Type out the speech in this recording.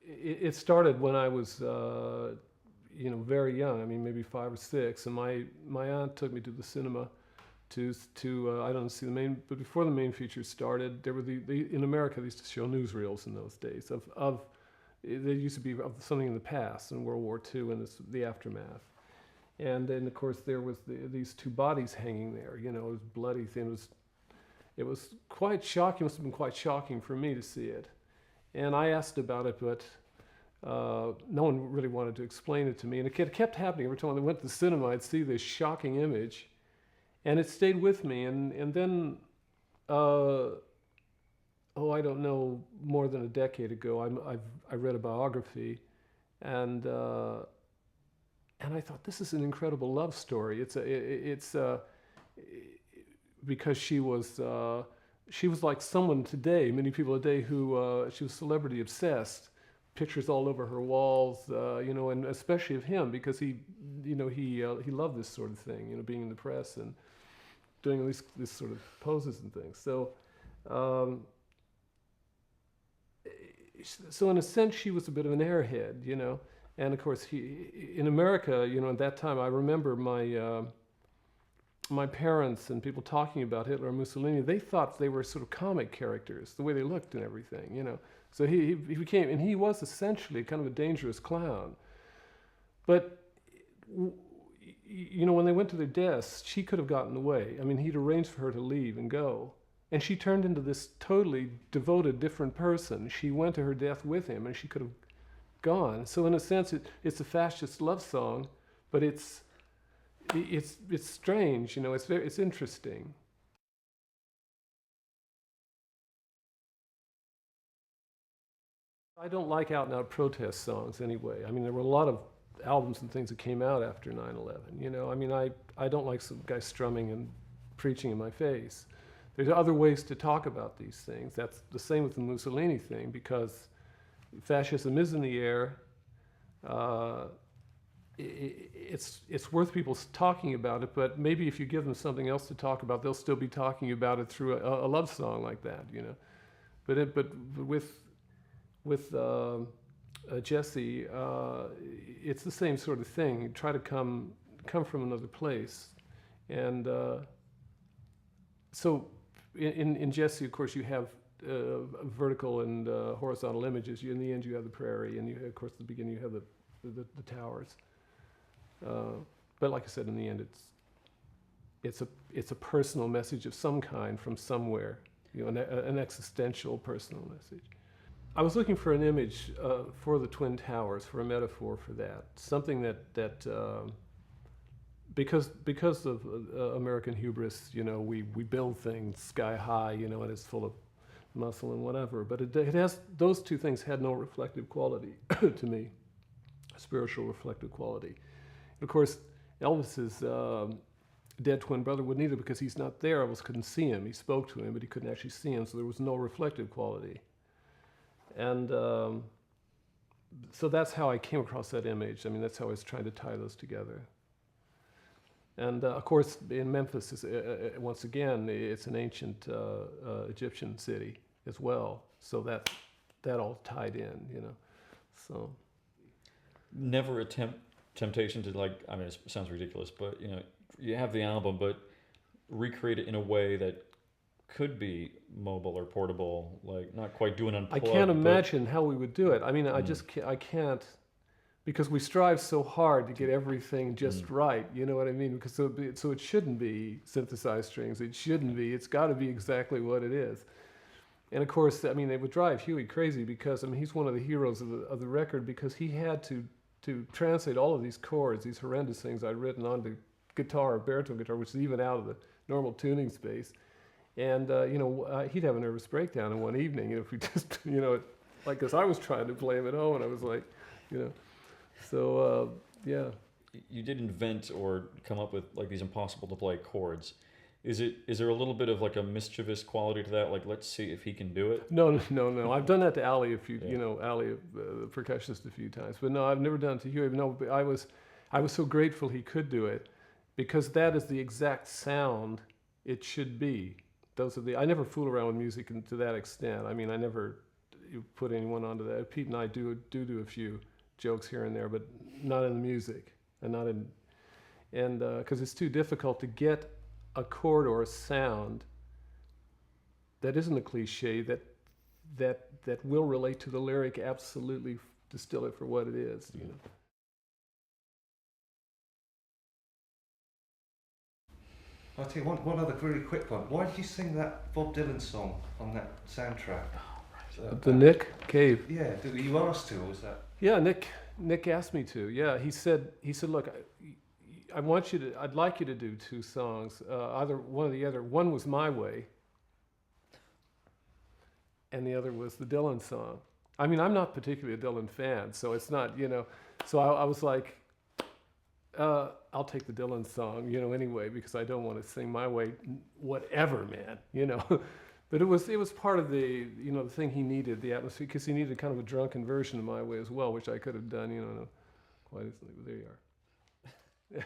it started when I was, very young. I mean, maybe 5 or 6, and my aunt took me to the cinema to I don't see the main, but before the main features started, there were in America they used to show newsreels in those days of they used to be of something in the past in World War II and the aftermath. And then of course there was these two bodies hanging there. You know, it was bloody thing. It was quite shocking. It must have been quite shocking for me to see it. And I asked about it, but no one really wanted to explain it to me. And it kept happening. Every time I went to the cinema, I'd see this shocking image. And it stayed with me. And then, I don't know, more than a decade ago, I read a biography. And I thought, this is an incredible love story. It's because she was like someone today, many people today who she was celebrity obsessed. Pictures all over her walls, and especially of him because he loved this sort of thing, being in the press and doing these sort of poses and things. So in a sense, she was a bit of an airhead, and of course, in America, at that time, I remember my parents and people talking about Hitler and Mussolini. They thought they were sort of comic characters, the way they looked and everything, So he became, and he was essentially kind of a dangerous clown. But when they went to their deaths, she could have gotten away. I mean, he'd arranged for her to leave and go. And she turned into this totally devoted, different person. She went to her death with him, and she could have gone. So in a sense, it's a fascist love song, but it's strange, it's interesting. I don't like out-and-out protest songs anyway. I mean, there were a lot of albums and things that came out after 9/11, I mean, I don't like some guy strumming and preaching in my face. There's other ways to talk about these things. That's the same with the Mussolini thing, because fascism is in the air. It's worth people talking about it, but maybe if you give them something else to talk about, they'll still be talking about it through a love song like that, But with Jesse, it's the same sort of thing. You try to come from another place, and so in Jesse, of course, you have vertical and horizontal images. In the end, you have the prairie, and of course, at the beginning, you have the towers. But like I said, in the end, it's a personal message of some kind from somewhere, an existential personal message. I was looking for an image for the Twin Towers, for a metaphor for that, something that because of American hubris, we build things sky high, and it's full of muscle and whatever, but it has, those two things had no reflective quality to me, spiritual reflective quality. And of course, Elvis's dead twin brother wouldn't either, because he's not there. Elvis couldn't see him. He spoke to him, but he couldn't actually see him, so there was no reflective quality. And so that's how I came across that image. I mean, that's how I was trying to tie those together. And of course, in Memphis, once again, it's an ancient Egyptian city as well. So that all tied in, So never temptation to, like, I mean, it sounds ridiculous, but you have the album, but recreate it in a way that could be mobile or portable, like not quite doing unplugged. I can't imagine how we would do it. I mean, I can't, because we strive so hard to get everything just right. You know what I mean? Because so it shouldn't be synthesized strings. It shouldn't be. It's got to be exactly what it is. And of course, I mean, it would drive Huey crazy, because I mean, he's one of the heroes of the record, because he had to translate all of these chords, these horrendous things I'd written onto guitar, baritone guitar, which is even out of the normal tuning space. And he'd have a nervous breakdown in one evening if we just, like, because I was trying to play him at home, and I was like, so yeah. You did invent or come up with like these impossible to play chords. Is there a little bit of like a mischievous quality to that? Like, let's see if he can do it? No. I've done that to Ali Ali, the percussionist, a few times. But no, I've never done it to Huey. No, but I was so grateful he could do it, because that is the exact sound it should be. I never fool around with music to that extent. I mean, I never, you put anyone onto that. Pete and I do a few jokes here and there, but not in the music, and not in, and because it's too difficult to get a chord or a sound that isn't a cliche that will relate to the lyric, absolutely distill it for what it is, you know. I'll tell you one other really quick one. Why did you sing that Bob Dylan song on that soundtrack? The Nick Cave. Yeah, were you asked to, or was that? Yeah, Nick asked me to. Yeah, he said, look, I'd like you to do two songs, either one or the other. One was My Way, and the other was the Dylan song. I mean, I'm not particularly a Dylan fan, so it's not, you know. So I was like, I'll take the Dylan song, you know, anyway, because I don't want to sing My Way, whatever, man, you know. But it was part of the, you know, the thing he needed, the atmosphere, because he needed kind of a drunken version of My Way as well, which I could have done, you know, quite easily. But there you are.